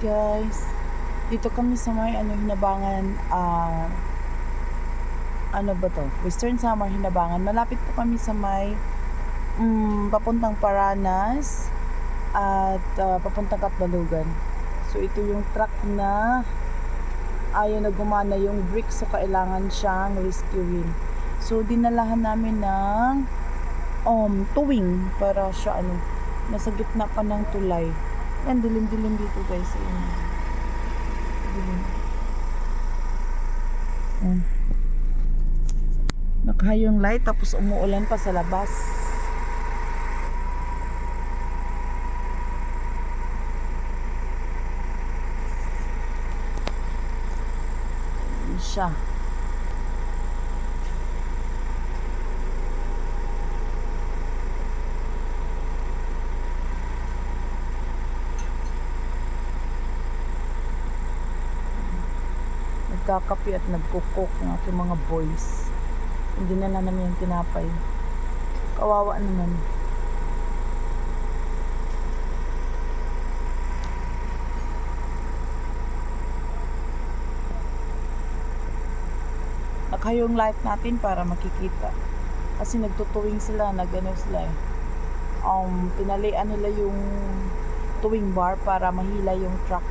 guys, dito kami sa may Hinabangan, ano ba to? Western Samar, Hinabangan. Malapit po kami sa may papuntang Paranas at papuntang Katbalugan. So ito yung truck na ayaw na gumana yung brake, so kailangan siyang rescuein. So dinalahan namin ng tuwing para siya nasa gitna pa ng tulay. Yan, dilim-dilim dito guys. Dilim. Nakahayong light tapos umuulan pa sa labas. Yan siya. Nagkakape at nagkukok ng aking mga boys. Hindi na namin yung tinapay. Kawawa naman. Nakahayong light natin para makikita. Kasi nagtutuwing sila, nagano sila tinalian nila yung tuwing bar para mahila yung truck.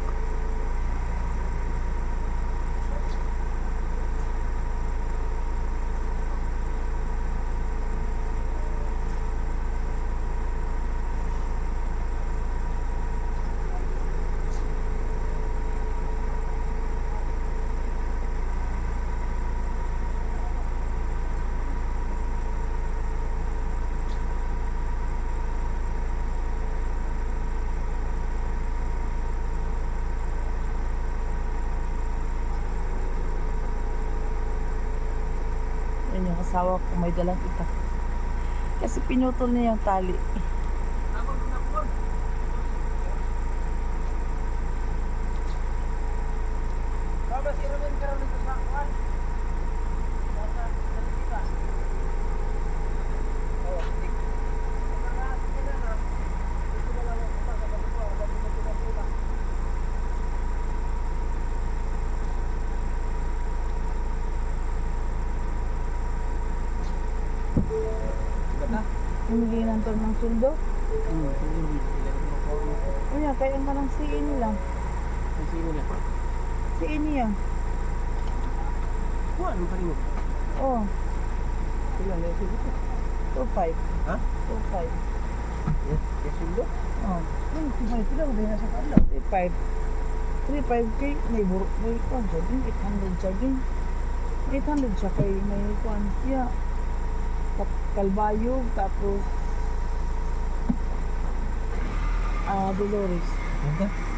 Yan yung asawa ko, may dalang itak. Kasi pinutol niya yung tali. Hindi nang ng sundo. Uya, kaya ka ng CE nila. Ang sino nila? CE niya. Kuha, ano pa rin mo? Oh, Sila na yung sundo. 2.5. Ha? 2.5. Yung sundo? Oh, Ay, sila sila, hindi na sa kala. 3.5. 3.5 kay may buruk may kwan siya din. 800 siya din. 800 siya kay may kwan siya. Kalbayog, tapos Dolores. Ano?